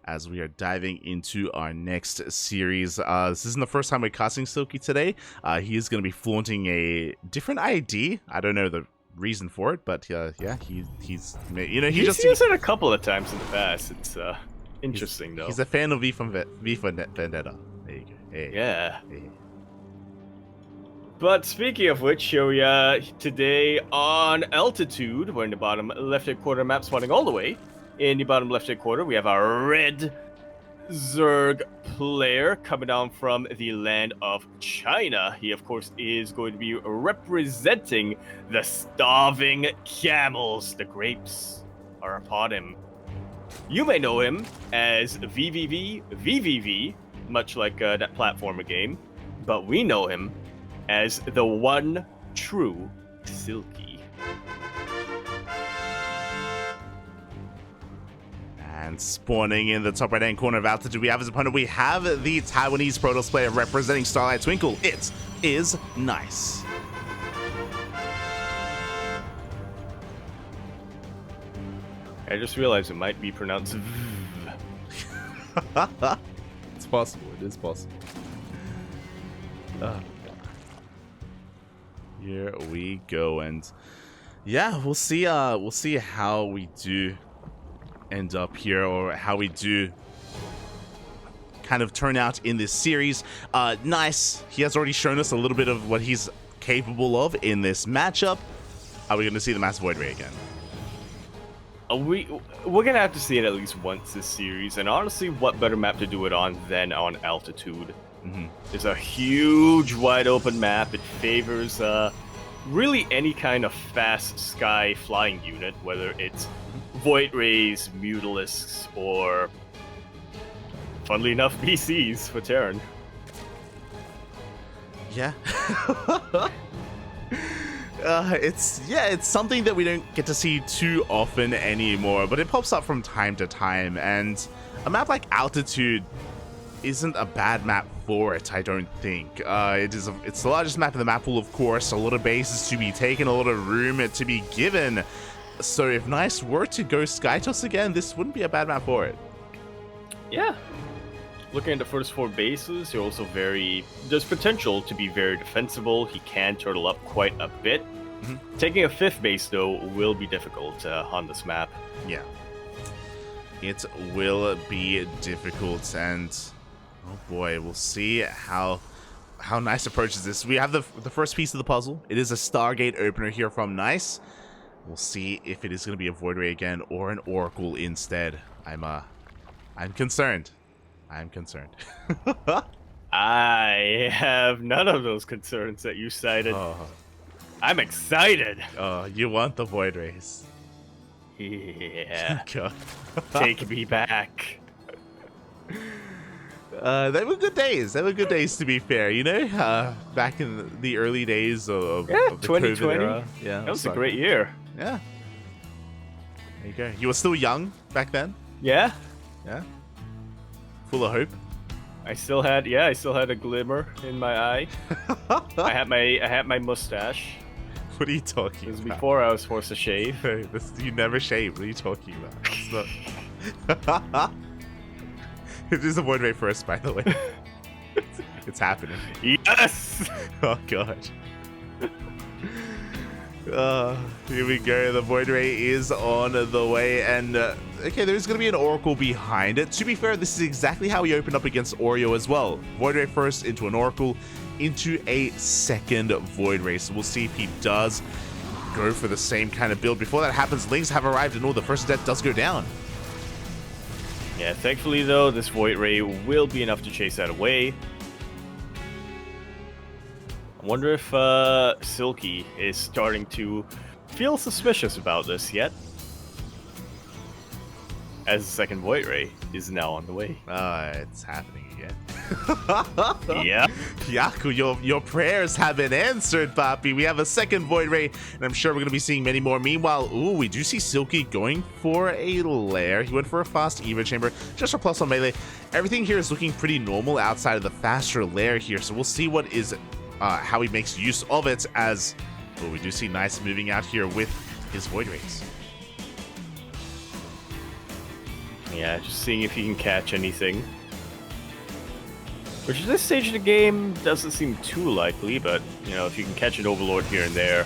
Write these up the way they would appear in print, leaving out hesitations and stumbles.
as we are diving into our next series. This isn't the first time we're casting Silky today. He is going to be flaunting a different ID. I don't know the reason for it, but yeah, he's He's used it a couple of times in the past. It's interesting though. He's a fan of V for Vendetta. There you go. Hey. Yeah. Hey. But speaking of which, here we are today on Altitude. We're in the bottom left-hand corner map, spawning all the way. In the bottom left-hand corner, we have our red Zerg player coming down from the land of China. He, of course, is going to be representing the starving camels. The grapes are upon him. You may know him as VVV, much like that platformer game, but we know him as the one true Silky. And spawning in the top right-hand corner of Altitude, we have his opponent. We have the Taiwanese Protoss player representing Starlight Twinkle. It is Nice. I just realized it might be pronounced V. It's possible. It is possible. Here we go, and yeah, we'll see how we do end up here, or how we do kind of turn out in this series. Nice. He has already shown us a little bit of what he's capable of in this matchup. Are we going to see the Mass Void Ray again? We're gonna have to see it at least once this series, and honestly, what better map to do it on than on Altitude? It's a huge, wide open map. It favors really any kind of fast sky flying unit, whether it's Void Rays, Mutalisks, or, funnily enough, BCs for Terran. Yeah. It's something that we don't get to see too often anymore, but it pops up from time to time, and a map like Altitude isn't a bad map for it, I don't think. It's the largest map in the map pool, of course, a lot of bases to be taken, a lot of room to be given, so if Nice were to go Skytoss again, this wouldn't be a bad map for it. Yeah. Looking at the first 4 bases, you're also there's potential to be very defensible. He can turtle up quite a bit. Taking a 5th base, though, will be difficult on this map. Yeah. It will be difficult, and oh boy, we'll see how Nice approaches this. We have the first piece of the puzzle. It is a Stargate opener here from Nice. We'll see if it is going to be a Void Ray again or an Oracle instead. I'm concerned. I'm concerned. I have none of those concerns that you cited. I'm excited. You want the Void Rays. Yeah. God. Take me back. They were good days. They were good days, to be fair. You know, back in the early days of the 2020. COVID era. Yeah, that was a great year. Yeah. There you go. You were still young back then. Yeah. Yeah. Full of hope. I still had a glimmer in my eye. I had my mustache. What are you talking about? It was before I was forced to shave. You never shaved. What are you talking about? It's not... It is a Void Ray first, by the way. It's happening. Yes! Oh, God. Here we go. The Void Ray is on the way, and okay, there's going to be an Oracle behind it. To be fair, this is exactly how he opened up against Oreo as well. Void Ray first into an Oracle, into a second Void Ray. So we'll see if he does go for the same kind of build. Before that happens, Lings have arrived, and the first death does go down. Yeah, thankfully though, this Void Ray will be enough to chase that away. I wonder if Silky is starting to feel suspicious about this yet, as the second Void Ray is now on the way. It's happening again. Yeah. Yaku, your prayers have been answered, Papi. We have a second Void Ray, and I'm sure we're going to be seeing many more. Meanwhile, we do see Silky going for a lair. He went for a fast Evo chamber, just for plus on melee. Everything here is looking pretty normal outside of the faster lair here, so we'll see what is how he makes use of it, as we do see Nice moving out here with his Void Rays. Yeah, just seeing if he can catch anything. Which at this stage of the game doesn't seem too likely, but, you know, if you can catch an Overlord here and there,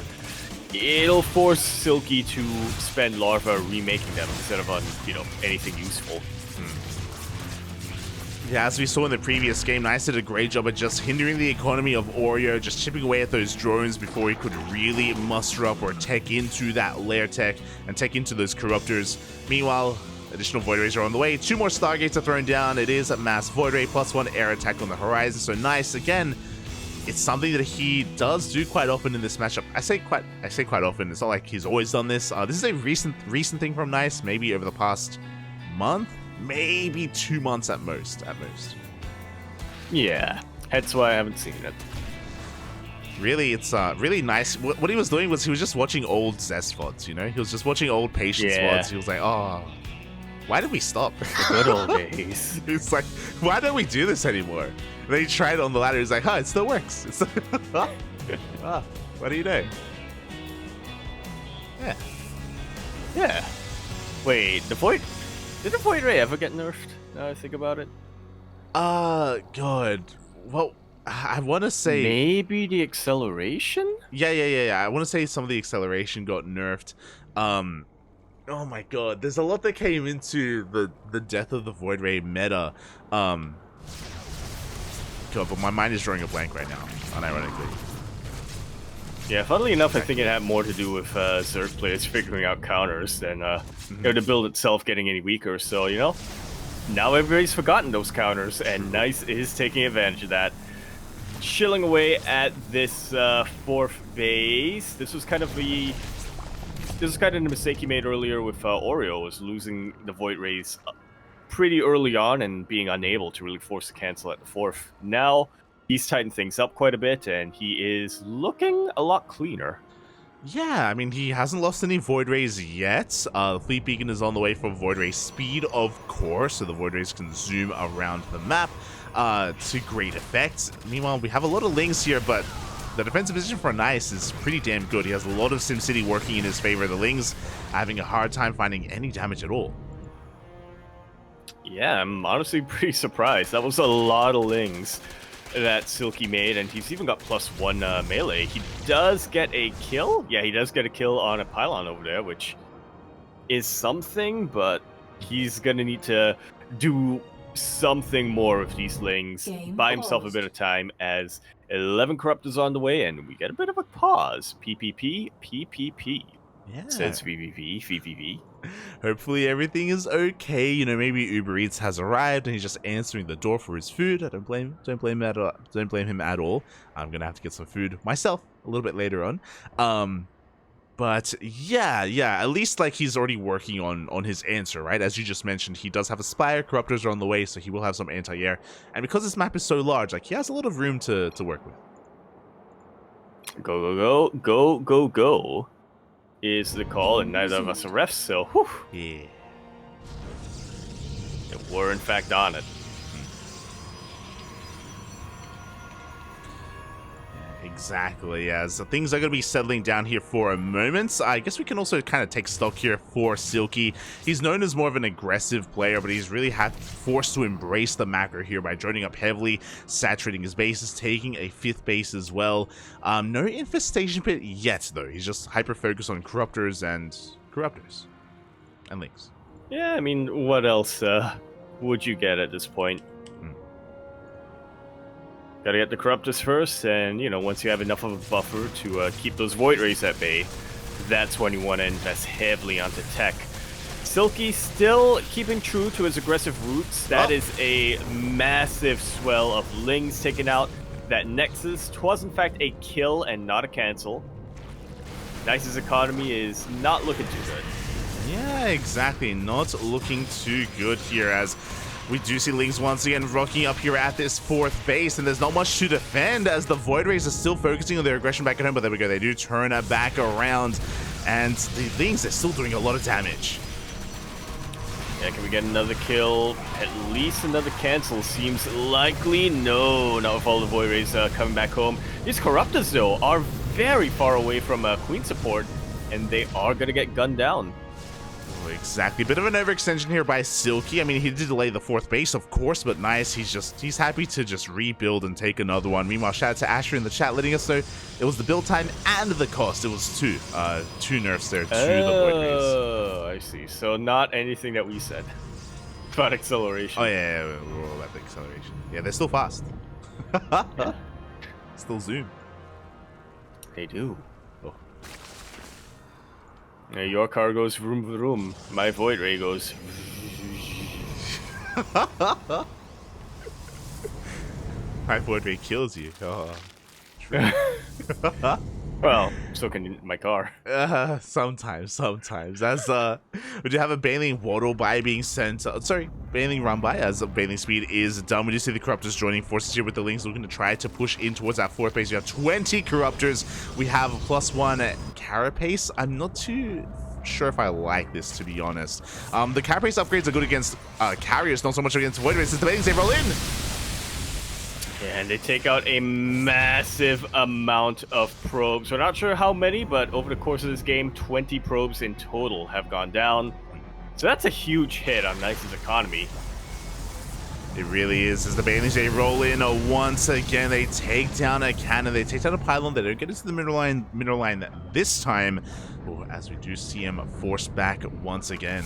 it'll force Silky to spend larva remaking them instead of on, you know, anything useful. Yeah, as we saw in the previous game, Nice did a great job at just hindering the economy of Oreo, just chipping away at those drones before he could really muster up or tech into that lair tech and tech into those corruptors. Meanwhile, additional Void Rays are on the way. 2 more Stargates are thrown down. It is a mass Void Ray plus 1 air attack on the horizon. So Nice, again, it's something that he does do quite often in this matchup. I say quite often. It's not like he's always done this. This is a recent thing from Nice, maybe over the past month. Maybe 2 months at most. Yeah, that's why I haven't seen it. Really, it's really nice. What he was doing was he was just watching old Zest VODs, you know? He was just watching old Patience VODs. He was like, oh, why did we stop? The good old days. It's like, why don't we do this anymore? And then he tried it on the ladder. He's like, it still works. It's like, what do you know? Yeah. Yeah. Wait, did the Void Ray ever get nerfed? Now I think about it. God. Well, I want to say maybe the acceleration? Yeah. I want to say some of the acceleration got nerfed. Oh my god, there's a lot that came into the death of the Void Ray meta. God, but my mind is drawing a blank right now, unironically. Yeah, funnily enough, I think it had more to do with Zerg players figuring out counters than you know, the build itself getting any weaker. So, you know, now everybody's forgotten those counters, and Nice is taking advantage of that. Chilling away at this 4th base. This was kind of the mistake he made earlier with Oreo, was losing the Void Rays pretty early on and being unable to really force the cancel at the 4th. Now he's tightened things up quite a bit, and he is looking a lot cleaner. Yeah, I mean, he hasn't lost any Void Rays yet. Fleet Beacon is on the way for Void Ray speed, of course, so the Void Rays can zoom around the map to great effect. Meanwhile, we have a lot of Lings here, but the defensive position for Nice is pretty damn good. He has a lot of SimCity working in his favor. The Lings having a hard time finding any damage at all. Yeah, I'm honestly pretty surprised. That was a lot of Lings that Silky made, and he's even got +1 melee. He does get a kill. Yeah, he does get a kill on a pylon over there, which is something, but he's gonna need to do something more with these Lings, buy himself a bit of time, as 11 Corruptors on the way, and we get a bit of a pause. PPP. Yeah. Says VVV. Hopefully everything is okay. You know, maybe Uber Eats has arrived and he's just answering the door for his food. I don't blame him at all. I'm gonna have to get some food myself a little bit later on. But yeah, at least like he's already working on his answer, right? As you just mentioned, he does have a Spire, Corruptors are on the way, so he will have some anti-air. And because this map is so large, like he has a lot of room to work with. Go is the call, and neither of us are refs, so whew. Yeah. We're in fact on it. Exactly, yeah. So things are going to be settling down here for a moment. I guess we can also kind of take stock here for Silky. He's known as more of an aggressive player, but he's really forced to embrace the macro here by joining up heavily, saturating his bases, taking a 5th base as well. No infestation pit yet, though. He's just hyper-focused on Corruptors and Lings. Yeah, I mean, what else would you get at this point? Gotta get the Corruptors first, and, you know, once you have enough of a buffer to keep those Void Rays at bay, that's when you want to invest heavily onto tech. Silky still keeping true to his aggressive roots. That is a massive swell of Lings taken out. That Nexus was, in fact, a kill and not a cancel. Nice's economy is not looking too good. Yeah, exactly. Not looking too good here, as we do see Lings once again rocking up here at this 4th base, and there's not much to defend as the Void Rays are still focusing on their aggression back at home, but there we go, they do turn it back around, and the Lings are still doing a lot of damage. Yeah, can we get another kill? At least another cancel seems likely. No, not with all the Void Rays coming back home. These Corruptors, though, are very far away from Queen support, and they are going to get gunned down. Oh, exactly. Bit of an overextension here by Silky. I mean, he did delay the 4th base, of course, but nice. He's happy to just rebuild and take another one. Meanwhile, shout out to Asher in the chat letting us know it was the build time and the cost. It was two nerfs there to the Void Rays. Oh, I see. So not anything that we said about acceleration. Oh, yeah, we're all about the acceleration. Yeah, they're still fast. Still zoom. They do. Oh. Yeah, your car goes vroom vroom. My Void Ray goes. My Void Ray kills you. Oh, true. Well, so can my car. Sometimes. As we do have a Baneling Waddle by being sent. Baneling run by as Baneling speed is done. We do see the Corruptors joining forces here with the Lings looking to try to push in towards that 4th base. We have 20 Corruptors. We have a +1 Carapace. I'm not too sure if I like this, to be honest. The Carapace upgrades are good against carriers, not so much against Void Rays. The Banelings, they roll in. And they take out a massive amount of probes. We're not sure how many, but over the course of this game, 20 probes in total have gone down. So that's a huge hit on Nice's economy. It really is. As the Banelings, they roll in once again. They take down a cannon. They take down a pylon. They don't get into the mineral line this time. Oh, as we do see him forced back once again.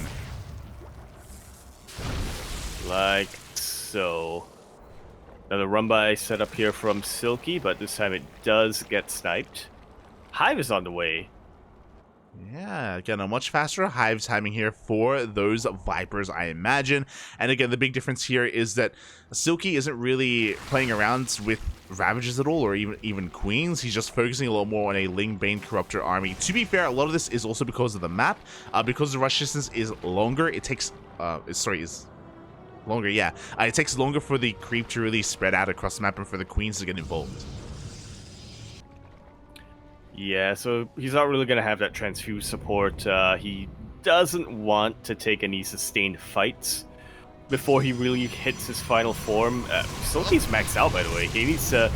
Like so. Another run-by set up here from Silky, but this time it does get sniped. Hive is on the way. Yeah, again, a much faster Hive timing here for those Vipers, I imagine. And again, the big difference here is that Silky isn't really playing around with Ravagers at all, or even Queens. He's just focusing a lot more on a Ling Bane Corruptor army. To be fair, a lot of this is also because of the map. Because the rush distance is longer, it takes... longer, yeah. It takes longer for the creep to really spread out across the map and for the Queens to get involved. Yeah, so he's not really going to have that transfuse support. He doesn't want to take any sustained fights before he really hits his final form. Silky's maxed out, by the way. He needs to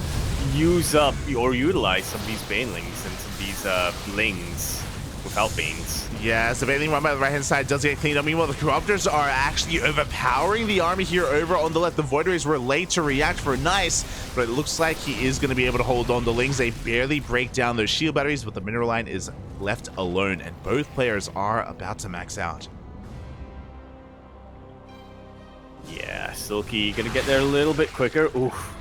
use up or utilize some of these Banelings and some of these Lings without Banes. Yeah, as the Baneling run by the right-hand side does get cleaned up. Meanwhile, the Corruptors are actually overpowering the army here over on the left. The Void Rays were late to react for Nice, but it looks like he is going to be able to hold on. The Lings, they barely break down those shield batteries, but the mineral line is left alone, and both players are about to max out. Yeah, Silky going to get there a little bit quicker. Oof.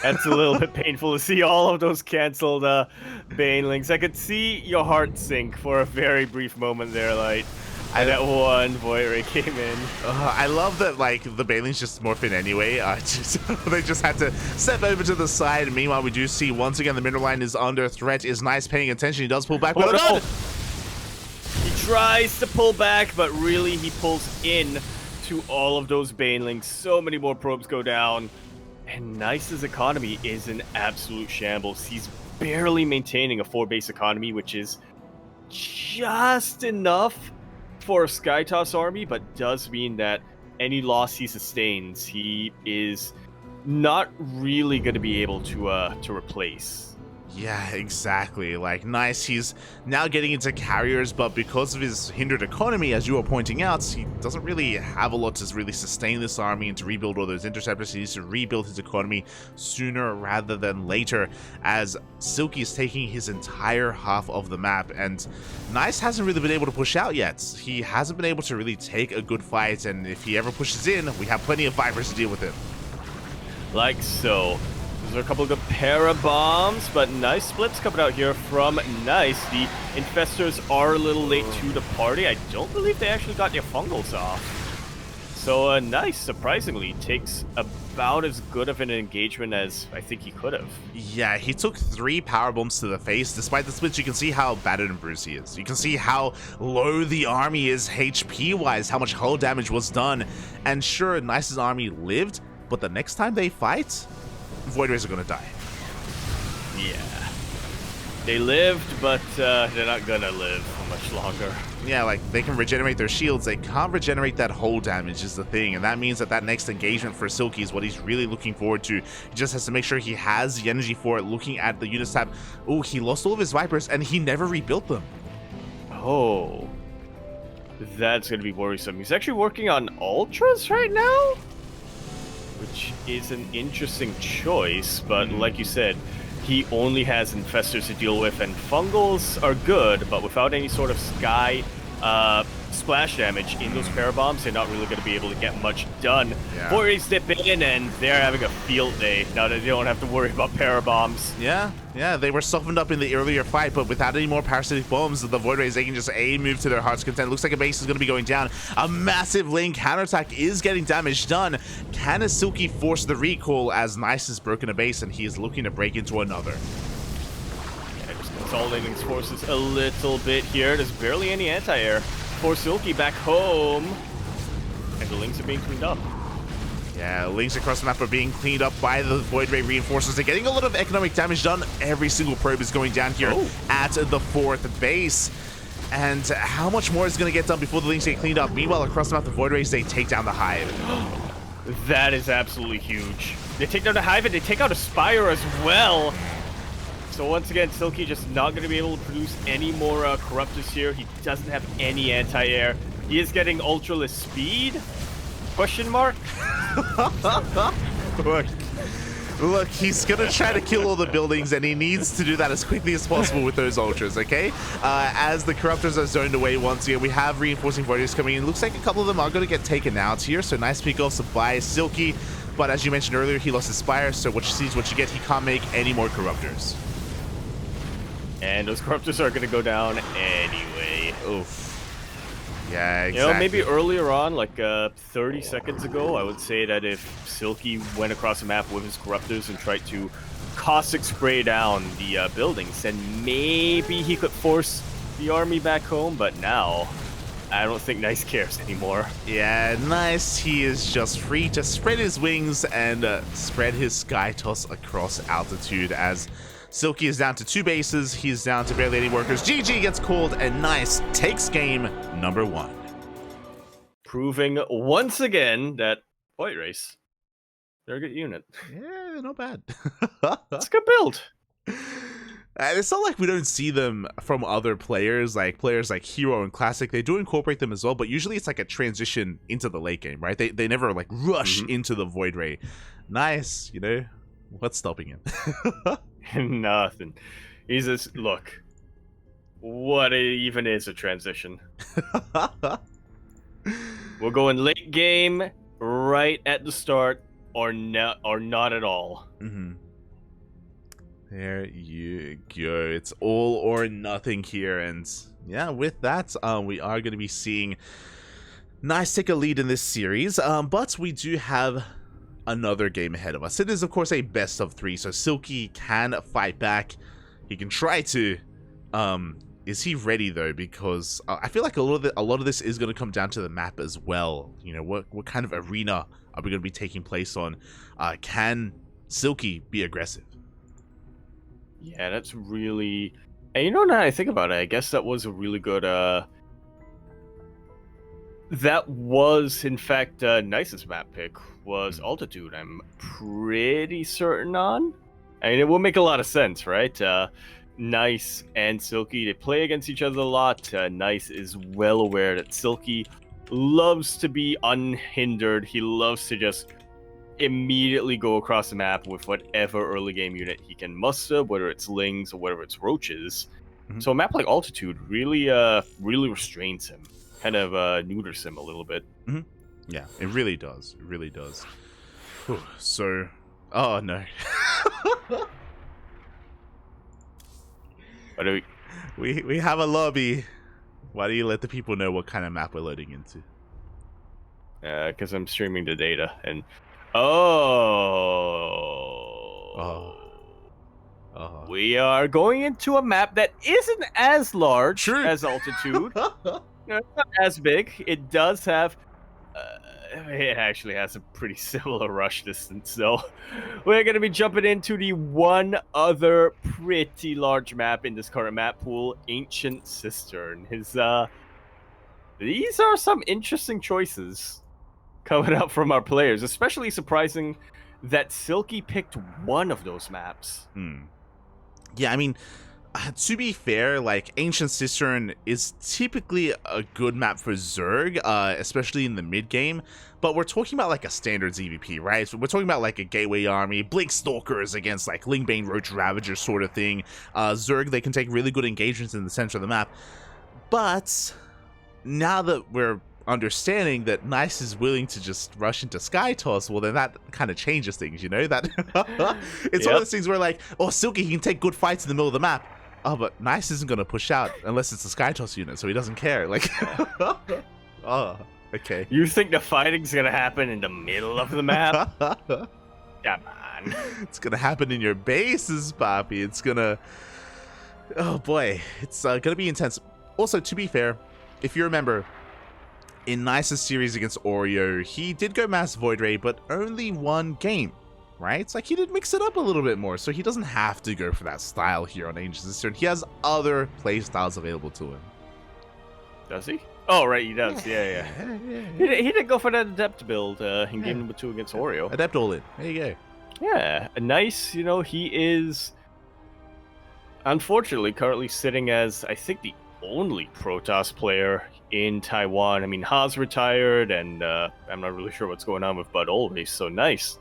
That's a little bit painful to see all of those canceled Banelings. I could see your heart sink for a very brief moment there, like that one Void Ray came in. I love that, like, the Banelings just morph in anyway. They just had to step over to the side. Meanwhile, we do see once again the mineral line is under threat. Is Nice paying attention? He does pull back, but no! He tries to pull back, but really he pulls in to all of those Banelings. So many more probes go down. And Nice's economy is an absolute shambles. He's barely maintaining a 4-base economy, which is just enough for a Skytoss army, but does mean that any loss he sustains, he is not really going to be able to replace. Yeah, exactly. Like, Nice, he's now getting into carriers, but because of his hindered economy, as you were pointing out, he doesn't really have a lot to really sustain this army and to rebuild all those interceptors. He needs to rebuild his economy sooner rather than later, as Silky is taking his entire half of the map, and Nice hasn't really been able to push out yet. He hasn't been able to really take a good fight, and if he ever pushes in, we have plenty of Vipers to deal with him. Like so. Those are a couple of good para-bombs, but nice splits coming out here from Nice. The Infestors are a little late to the party. I don't believe they actually got their fungals off. So Nice, surprisingly, takes about as good of an engagement as I think he could have. Yeah, he took 3 power bombs to the face. Despite the splits, you can see how battered and bruised he is. You can see how low the army is HP-wise, how much hull damage was done. And sure, Nice's army lived, but the next time they fight, Void Rays are gonna die. Yeah. They lived, but they're not gonna live for much longer. yeah, like they can regenerate their shields. They can't regenerate that hull damage is the thing, and that means that next engagement for Silky is what he's really looking forward to. He just has to make sure he has the energy for it. Looking at the units tab, oh, he lost all of his Vipers and he never rebuilt them. Oh, that's gonna be worrisome. He's actually working on Ultras right now, which is an interesting choice, but like you said, he only has Infestors to deal with, and Fungals are good, but without any sort of sky splash damage in those parabombs, they're not really going to be able to get much done. Yeah. Void step in, and they're having a field day now that they don't have to worry about parabombs. Yeah, they were softened up in the earlier fight, but without any more parasitic bombs, the Void Rays, they can just move to their heart's content. Looks like a base is going to be going down. A massive lane counterattack is getting damage done. Can a Silky force the recall as Nice has broken a base and he is looking to break into another? Yeah, just consolidating his forces a little bit here. There's barely any anti-air for Silky back home. And the links are being cleaned up. Yeah, links across the map are being cleaned up by the Void Ray reinforcements. They're getting a lot of economic damage done. Every single probe is going down here at the 4th base. And how much more is going to get done before the links get cleaned up? Meanwhile, across the map, the Void Rays, they take down the Hive. That is absolutely huge. They take down the Hive and they take out a Spire as well. So once again, Silky just not going to be able to produce any more Corruptors here. He doesn't have any anti-air. He is getting ultraless speed? Question mark? Look, he's gonna try to kill all the buildings, and he needs to do that as quickly as possible with those ultras, okay? As the Corruptors are zoned away once again, we have reinforcing Voiders coming in. Looks like a couple of them are gonna get taken out here, so nice pickoffs by Silky. But as you mentioned earlier, he lost his Spire, so what you see is what you get. He can't make any more Corruptors. And those Corruptors are gonna go down anyway. Oof. Yeah, exactly. You know, maybe earlier on, like 30 seconds ago, I would say that if Silky went across the map with his Corruptors and tried to caustic spray down the buildings, then maybe he could force the army back home, but now I don't think Nice cares anymore. Yeah, Nice, he is just free to spread his wings and spread his Sky Toss across altitude as Silky is down to 2 bases, he's down to barely any workers. GG gets called, and Nice takes game number 1. Proving once again that Void Race, they're a good unit. Yeah, not bad. It's a good build. It's not like we don't see them from other players like Hero and Classic. They do incorporate them as well, but usually it's like a transition into the late game, right? They never like rush into the Void Ray. Nice, you know? What's stopping him? Nothing. He's just, look, what even is a transition? We're going late game, right at the start, or not at all. There you go. It's all or nothing here, and yeah, with that, we are going to be seeing Nice take a lead in this series, but we do have another game ahead of us. It is, of course, a best of 3, so Silky can fight back. He can try to. Is he ready though? Because I feel like a lot of this is going to come down to the map as well. You know, what kind of arena are we going to be taking place on? Can Silky be aggressive? Yeah, that's really. And you know, now I think about it, I guess that was a really good. That was, in fact, Nice's map pick was Altitude. I'm pretty certain on. I mean, it will make a lot of sense, right? Nice and Silky, they play against each other a lot. Nice is well aware that Silky loves to be unhindered. He loves to just immediately go across the map with whatever early game unit he can muster, whether it's Lings or whether it's Roaches. So a map like Altitude really restrains him. Kind of neuters him a little bit. Yeah, it really does. It really does. Whew, so, oh no. What do we have a lobby. Why do you let the people know what kind of map we're loading into? Because I'm streaming the data, and we are going into a map that isn't as large as Altitude. No, it's not as big. It does have. It actually has a pretty similar rush distance, so we're going to be jumping into the one other pretty large map in this current map pool, Ancient Cistern. His these are some interesting choices coming up from our players, especially surprising that Silky picked one of those maps. Yeah, I mean, to be fair, like, Ancient Cistern is typically a good map for Zerg, especially in the mid-game, but we're talking about, like, a standards EVP, right? So we're talking about, like, a Gateway Army, Blink Stalkers against, like, Lingbane Roach Ravager sort of thing. Zerg, they can take really good engagements in the center of the map, but now that we're understanding that Nice is willing to just rush into Sky Toss, well, then that kind of changes things, you know? That it's one of those things where, like, oh, Silky, he can take good fights in the middle of the map. Oh, but Nice isn't going to push out unless it's a Sky Toss unit, so he doesn't care. Like, oh, okay. You think the fighting's going to happen in the middle of the map? Come on. It's going to happen in your bases, Poppy. It's going to... Oh, boy. It's going to be intense. Also, to be fair, if you remember, in Nice's series against Oreo, he did go Mass Void Ray, but only one game, right? It's like he did mix it up a little bit more, so he doesn't have to go for that style here on Ancient Cistern. He has other play styles available to him. Does he? Oh, right, he does. Yeah. He did go for that Adept build in game number 2 against Oreo. Adept all in. There you go. Yeah, Nice, you know, he is, unfortunately, currently sitting as, I think, the only Protoss player in Taiwan. I mean, Haas retired, and I'm not really sure what's going on with Bud Always, so Nice.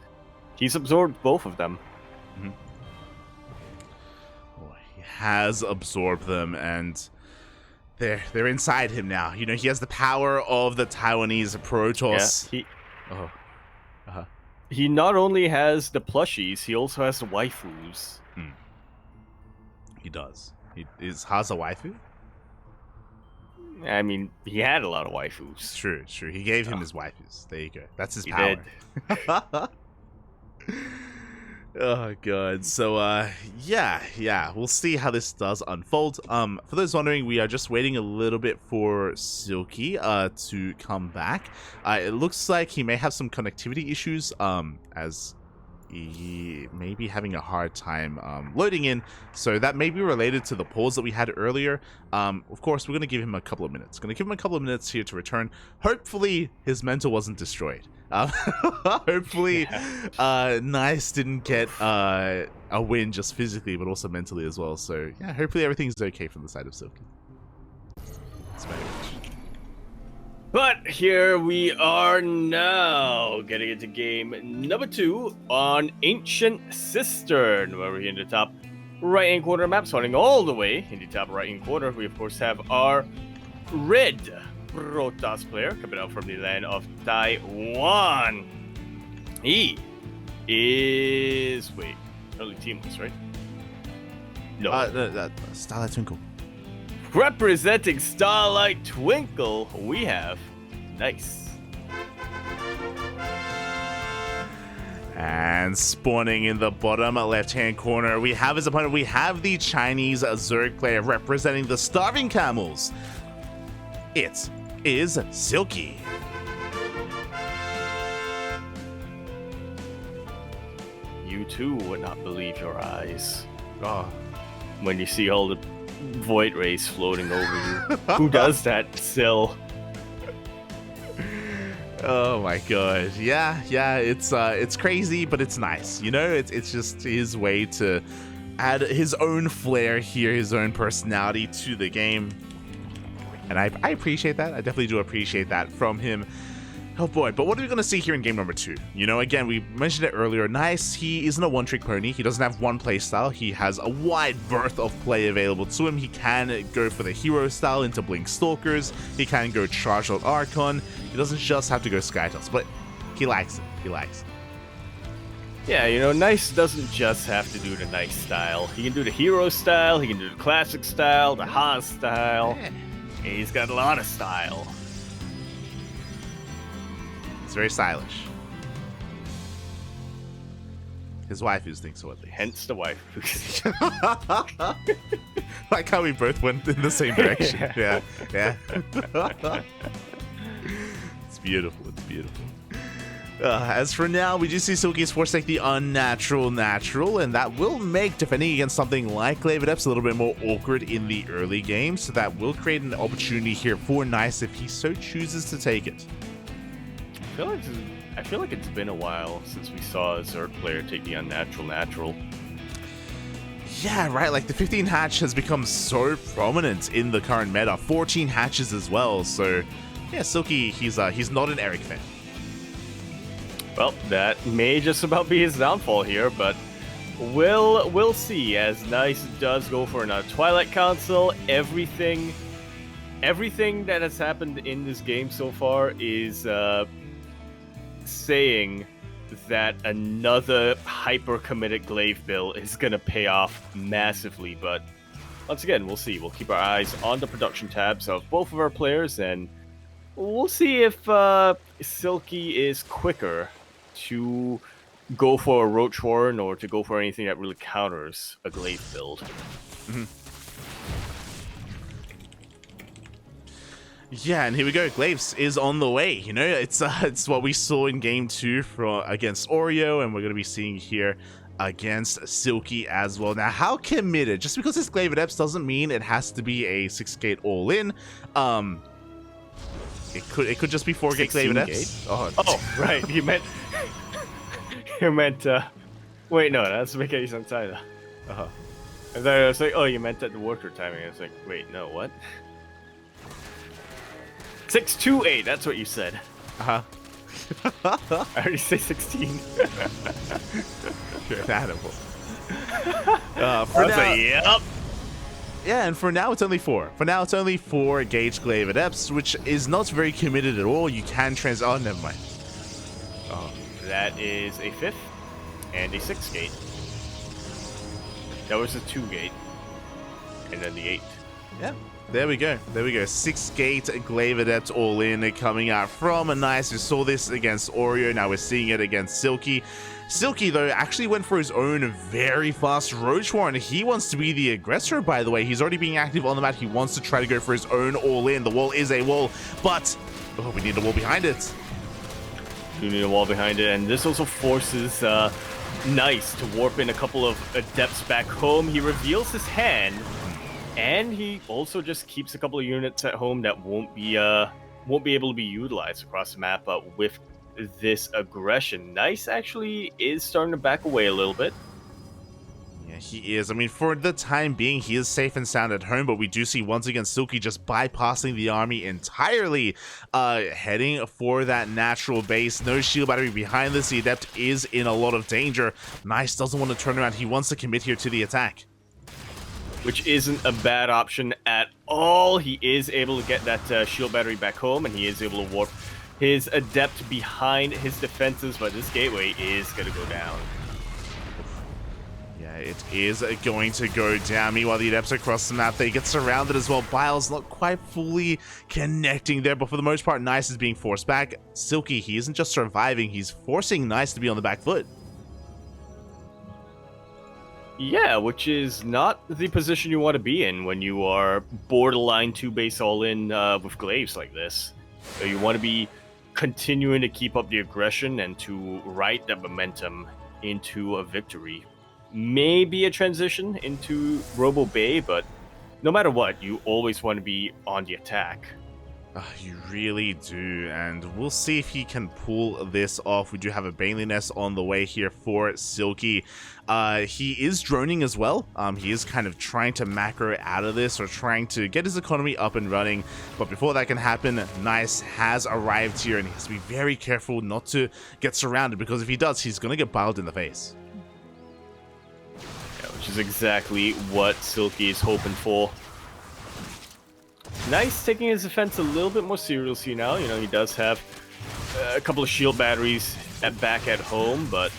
He's absorbed both of them. Oh, he has absorbed them, and they're inside him now. You know, he has the power of the Taiwanese Protoss. Yeah, he not only has the plushies, he also has the waifus. He does. Is Haas a waifu? I mean, he had a lot of waifus. True. He gave him his waifus. There you go. That's his power. Did. Oh god. So yeah, we'll see how this does unfold. For those wondering, we are just waiting a little bit for Silky to come back. It looks like he may have some connectivity issues, as he may be having a hard time loading in, so that may be related to the pause that we had earlier. Of course, we're going to give him a couple of minutes. Here to return. Hopefully his mental wasn't destroyed. Hopefully Nice didn't get a win just physically, but also mentally as well. So yeah, hopefully everything's okay from the side of Silky. It's very much. But here we are now, getting into game number 2 on Ancient Cistern, where we're in the top right-hand corner map, starting all the way in the top right-hand corner. We, of course, have our red Protoss player coming out from the land of Taiwan. He is... Wait, only teamless, right? No. Starlight Twinkle. Representing Starlight Twinkle, we have Nice. And spawning in the bottom left-hand corner, we have his opponent. We have the Chinese Zerg player representing the Starving Camels. It is Silky. You too would not believe your eyes Oh, when you see all the void rays floating over you. Who does that still? oh my god. Yeah, it's crazy, but it's nice. You know, it's just his way to add his own flair here, his own personality to the game. And I appreciate that. I definitely do appreciate that from him. Oh boy, but what are we going to see here in game number 2? You know, again, we mentioned it earlier. Nice, he isn't a one-trick pony. He doesn't have one play style. He has a wide berth of play available to him. He can go for the hero style into Blink Stalkers. He can go Charge Out Archon. He doesn't just have to go Skytoss, but he likes it. He likes it. Yeah, you know, Nice doesn't just have to do the Nice style. He can do the hero style, he can do the classic style, the Haas style. Yeah. He's got a lot of style. It's very stylish. His waifus think so, at least. Hence the wife. Like how we both went in the same direction. Yeah. It's beautiful. As for now, we do see Silky is forced to take the unnatural natural, and that will make defending against something like Glaive Adepts a little bit more awkward in the early game, so that will create an opportunity here for Nice if he so chooses to take it. I feel like it's been a while since we saw a Zerg player take the unnatural natural. Yeah, right, like the 15 hatch has become so prominent in the current meta, 14 hatches as well, so yeah, Silky, he's not an Eric fan. Well, that may just about be his downfall here, but we'll see, as Nice does go for another Twilight Council. Everything that has happened in this game so far is saying that another hyper-committed Glaive build is going to pay off massively, but once again, we'll see. We'll keep our eyes on the production tabs of both of our players, and we'll see if Silky is quicker to go for a Roach Warren or to go for anything that really counters a Glaive build. Mm-hmm. Yeah, and here we go. Glaives is on the way. You know, it's what we saw in game 2 against Oreo, and we're going to be seeing here against Silky as well. Now, how committed? Just because it's Glaive Adepts doesn't mean it has to be a 6-gate all-in. It could just be 4-gate Glaive Adepts. Oh, right. You meant. Wait, no, that's Mickey Santana. And then I was like, oh, you meant at the worker timing. I was like, wait, no, what? 628, that's what you said. I already say 16. You're an animal. For now, yep. Yeah, and for now it's only 4. For now it's only 4 gauge Glaive Adepts, which is not very committed at all. You can oh, never mind. That is a 5th and a 6th gate. That was a 2-gate. And then the 8th. Yeah. There we go. There we go. 6-gate Glaive Adept all in coming out from a Nice. We saw this against Oreo. Now we're seeing it against Silky. Silky, though, actually went for his own very fast Roach Warren. He wants to be the aggressor, by the way. He's already being active on the map. He wants to try to go for his own all-in. The wall is a wall, but we need a wall behind it. We need a wall behind it, and this also forces Nice to warp in a couple of Adepts back home. He reveals his hand, and he also just keeps a couple of units at home that won't be able to be utilized across the map. But with this aggression, Nice actually is starting to back away a little bit. Yeah, he is. I mean, for the time being, he is safe and sound at home, but we do see once again Silky just bypassing the army entirely, heading for that natural base. No shield battery behind this. The Adept is in a lot of danger. Nice doesn't want to turn around. He wants to commit here to the attack, which isn't a bad option at all. He is able to get that shield battery back home, and he is able to warp his Adept behind his defenses, but this gateway is going to go down. Yeah, it is going to go down. Meanwhile, the Adepts across the map, they get surrounded as well. Bile's not quite fully connecting there, but for the most part, Nice is being forced back. Silky, he isn't just surviving, he's forcing Nice to be on the back foot. Yeah, which is not the position you want to be in when you are borderline 2-base all-in with Glaives like this. So you want to be continuing to keep up the aggression and to ride that momentum into a victory. Maybe a transition into Robo Bay, but no matter what, you always want to be on the attack. You really do, and we'll see if he can pull this off. We do have a Bailey Nest on the way here for Silky. He is droning as well. He is kind of trying to macro out of this, or trying to get his economy up and running. But before that can happen, Nice has arrived here, and he has to be very careful not to get surrounded, because if he does, he's going to get biled in the face. Yeah, which is exactly what Silky is hoping for. Nice taking his defense a little bit more seriously now. You know, he does have a couple of shield batteries back at home, but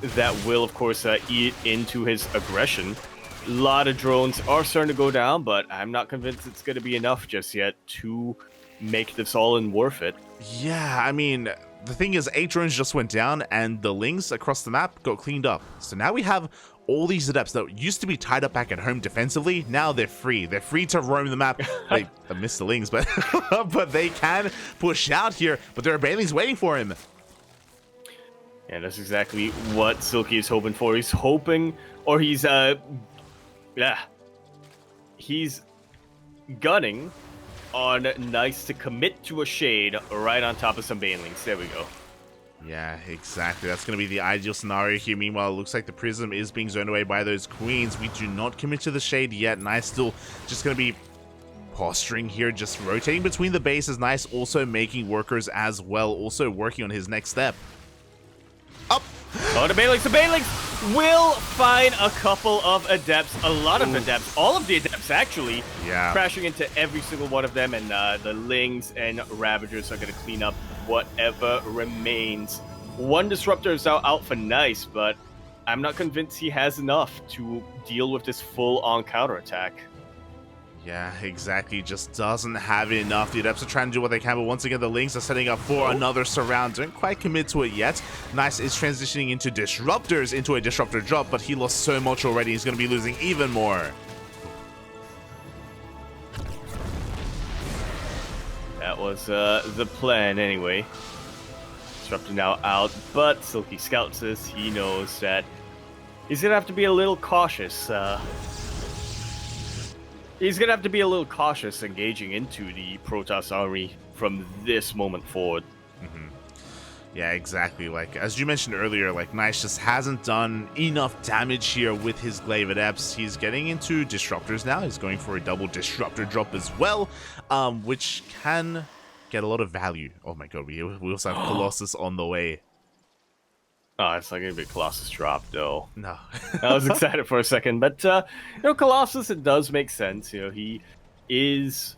that will, of course, eat into his aggression. A lot of drones are starting to go down, but I'm not convinced it's going to be enough just yet to make this all in worth it. Yeah, I mean, the thing is, 8 drones just went down, and the Lings across the map got cleaned up. So now we have all these Adepts that used to be tied up back at home defensively. Now they're free. They're free to roam the map. I missed the Lings, but but they can push out here. But there are Bailings waiting for him. And that's exactly what Silky is hoping for. He's hoping, or he's gunning on Nice to commit to a shade right on top of some banelings. There we go. Yeah, exactly. That's going to be the ideal scenario here. Meanwhile, it looks like the Prism is being zoned away by those queens. We do not commit to the shade yet. Nice still just going to be posturing here, just rotating between the bases. Nice also making workers as well, also working on his next step. Up! Oh, the banelings will find a couple of adepts, a lot of adepts, all of the adepts actually, crashing into every single one of them, and the Lings and Ravagers are going to clean up whatever remains. One Disruptor is out for Nice, but I'm not convinced he has enough to deal with this full-on counterattack. Yeah, exactly. Just doesn't have enough. The Adepts are trying to do what they can, but once again, the Lings are setting up for another surround. Don't quite commit to it yet. Nice is transitioning into Disruptors, into a Disruptor drop, but he lost so much already. He's going to be losing even more. That was the plan anyway. Disruptor now out, but Silky scouts this. He knows that he's going to have to be a little cautious. He's going to have to be a little cautious engaging into the Protoss army from this moment forward. Yeah, exactly. Like, as you mentioned earlier, like, Nice just hasn't done enough damage here with his Glaive Adepts. He's getting into Disruptors now. He's going for a double Disruptor drop as well, which can get a lot of value. Oh my god, we also have Colossus on the way. Oh, it's not going to be Colossus drop, though. No. I was excited for a second, but, Colossus, it does make sense. He is...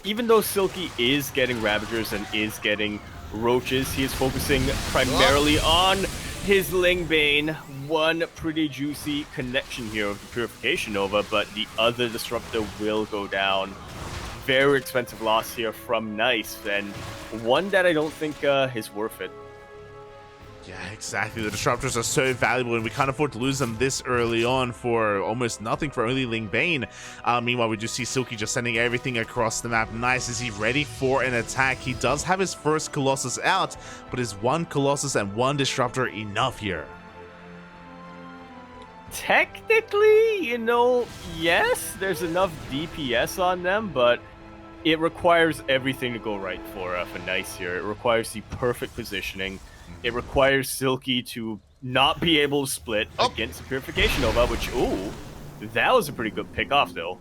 Even though Silky is getting Ravagers and is getting Roaches, he is focusing primarily on his Lingbane. One pretty juicy connection here with the Purification Nova, but the other Disruptor will go down. Very expensive loss here from Nice, and one that I don't think is worth it. Yeah, exactly. The Disruptors are so valuable, and we can't afford to lose them this early on for almost nothing for only Lingbane. Meanwhile, we do see Silky just sending everything across the map. Nice. Is he ready for an attack? He does have his first Colossus out, but is one Colossus and one Disruptor enough here? Technically, yes, there's enough DPS on them, but it requires everything to go right for Nice here. It requires the perfect positioning. It requires Silky to not be able to split against the Purification Nova, which, that was a pretty good pick off, though.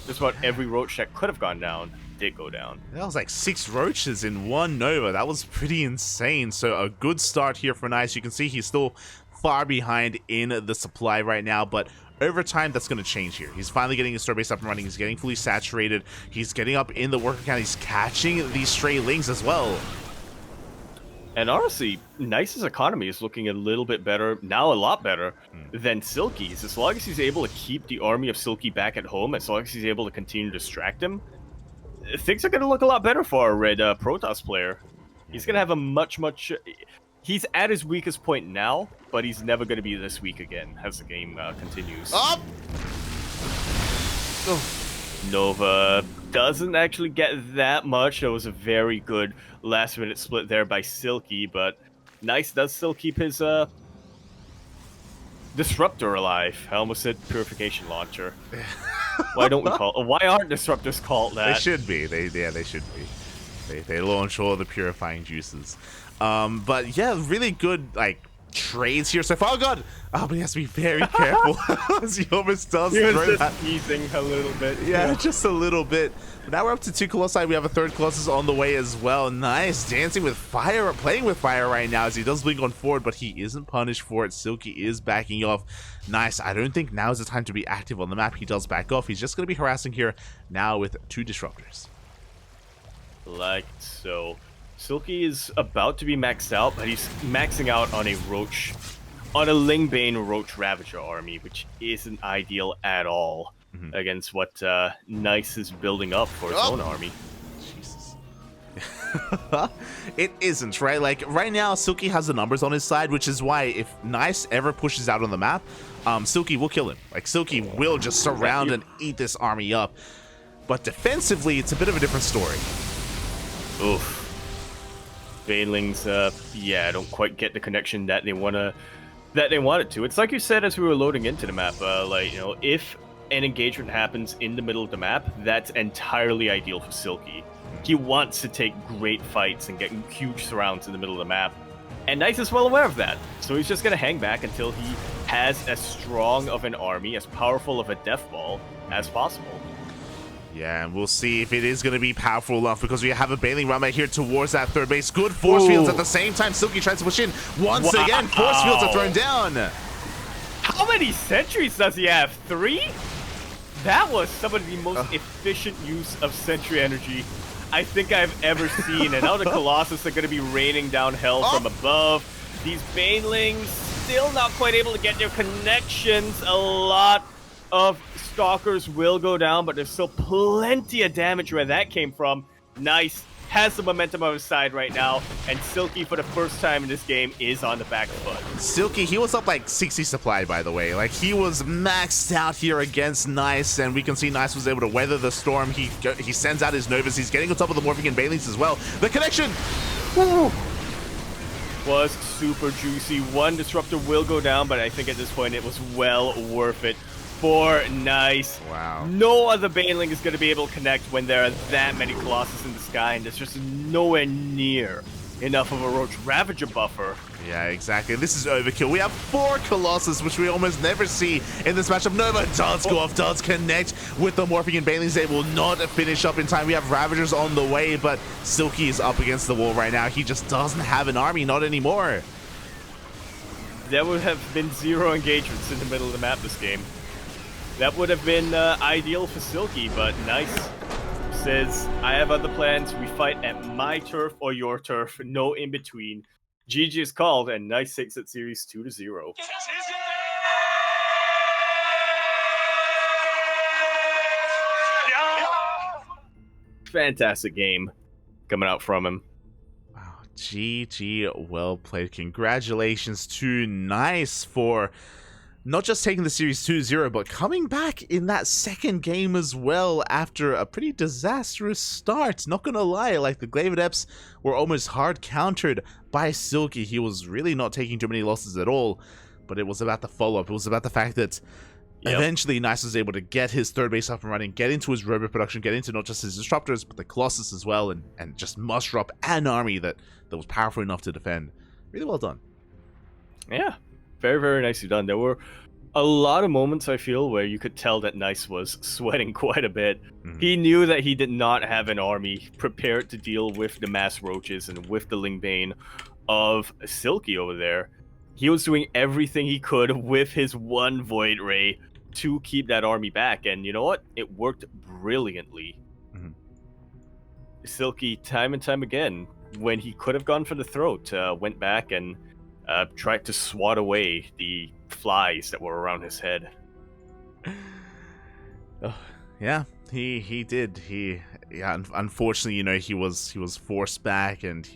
Just about every Roach that could have gone down did go down. That was like 6 Roaches in one Nova. That was pretty insane. So a good start here for Nice. You can see he's still far behind in the supply right now, but over time, that's going to change here. He's finally getting his store base up and running. He's getting fully saturated. He's getting up in the worker count. He's catching these stray Lings as well. And honestly, Nice's economy is looking a little bit better, now a lot better, than Silky's. As long as he's able to keep the army of Silky back at home, as long as he's able to continue to distract him, things are going to look a lot better for our red Protoss player. He's going to have a much... He's at his weakest point now, but he's never going to be this weak again as the game continues. Up! Nova doesn't actually get that much. It was a very good last-minute split there by Silky, but Nice does still keep his Disruptor alive. I almost said Purification Launcher. Why don't we call it? Why aren't Disruptors called that? They should be. They should be. They launch all the purifying juices. But yeah, really good trades here so far. Oh god! Oh, but he has to be very careful as he almost does. He was just teasing a little bit. Yeah, just a little bit. But now we're up to 2 Colossi. We have a 3rd Colossus on the way as well. Nice, dancing with fire, playing with fire right now as he does blink on forward, but he isn't punished for it. Silky is backing off. Nice. I don't think now is the time to be active on the map. He does back off. He's just going to be harassing here now with 2 Disruptors. Like so. Silky is about to be maxed out, but he's maxing out on a Roach, on a Lingbane Roach Ravager army, which isn't ideal at all against what Nice is building up for his own army. Jesus. It isn't, right? Like, right now, Silky has the numbers on his side, which is why if Nice ever pushes out on the map, Silky will kill him. Like, Silky will just surround and eat this army up. But defensively, it's a bit of a different story. Oof. Banelings, yeah, don't quite get the connection that they wanted to. It's like you said as we were loading into the map, like, you know, if an engagement happens in the middle of the map, that's entirely ideal for Silky. He wants to take great fights and get huge surrounds in the middle of the map, and Nice is well aware of that. So he's just going to hang back until he has as strong of an army, as powerful of a death ball as possible. Yeah, and we'll see if it is going to be powerful enough, because we have a Baneling run right here towards that third base. Good force fields at the same time. Silky tries to push in. Once again, force fields are thrown down. How many sentries does he have? 3? That was some of the most efficient use of sentry energy I think I've ever seen. And now the Colossus are going to be raining down hell from above. These Banelings still not quite able to get their connections. A lot of Stalkers will go down, but there's still plenty of damage where that came from. Nice has the momentum on his side right now, and Silky, for the first time in this game, is on the back foot. Silky, he was up like 60 supply, by the way. Like, he was maxed out here against Nice, and we can see Nice was able to weather the storm. He sends out his Novas. He's getting on top of the Morphing and Banelings as well. The connection was super juicy. One Disruptor will go down, but I think at this point it was well worth it for Nice. Wow. No other Baneling is going to be able to connect when there are that many Colossus in the sky, and there's just nowhere near enough of a Roach Ravager buffer. Yeah, exactly. This is overkill. We have 4 Colossus, which we almost never see in this matchup. Nova does go off, does connect with the Morphing and Banelings. They will not finish up in time. We have Ravagers on the way, but Silky is up against the wall right now. He just doesn't have an army, not anymore. There would have been 0 engagements in the middle of the map this game. That would have been ideal for Silky, but Nice says, I have other plans. We fight at my turf or your turf, no in between. GG is called, and Nice takes that series 2-0. Fantastic game coming out from him. Wow, GG, well played. Congratulations to Nice for not just taking the series 2-0, but coming back in that second game as well after a pretty disastrous start. Not gonna lie, like, the Glaive Adepts were almost hard countered by Silky. He was really not taking too many losses at all, but it was about the follow-up. It was about the fact that eventually Nice was able to get his third base up and running, get into his robot production, get into not just his Disruptors, but the Colossus as well, and just muster up an army that was powerful enough to defend. Really well done. Yeah. Very, very nicely done. There were a lot of moments, I feel, where you could tell that Nice was sweating quite a bit. He knew that he did not have an army prepared to deal with the mass roaches and with the Lingbane of Silky over there. He was doing everything he could with his one Void Ray to keep that army back, and you know what? It worked brilliantly. Silky, time and time again, when he could have gone for the throat, went back and tried to swat away the flies that were around his head. Yeah, he did. Unfortunately, you know, he was forced back, and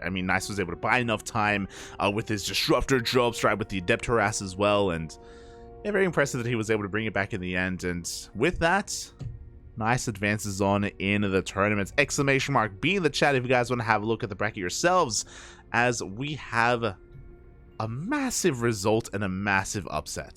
I mean, Nice was able to buy enough time with his Disruptor drops, right, with the Adept Harass as well, and yeah, very impressive that he was able to bring it back in the end. And with that, Nice advances on in the tournament. Exclamation mark be in the chat if you guys want to have a look at the bracket yourselves, as we have a massive result and a massive upset.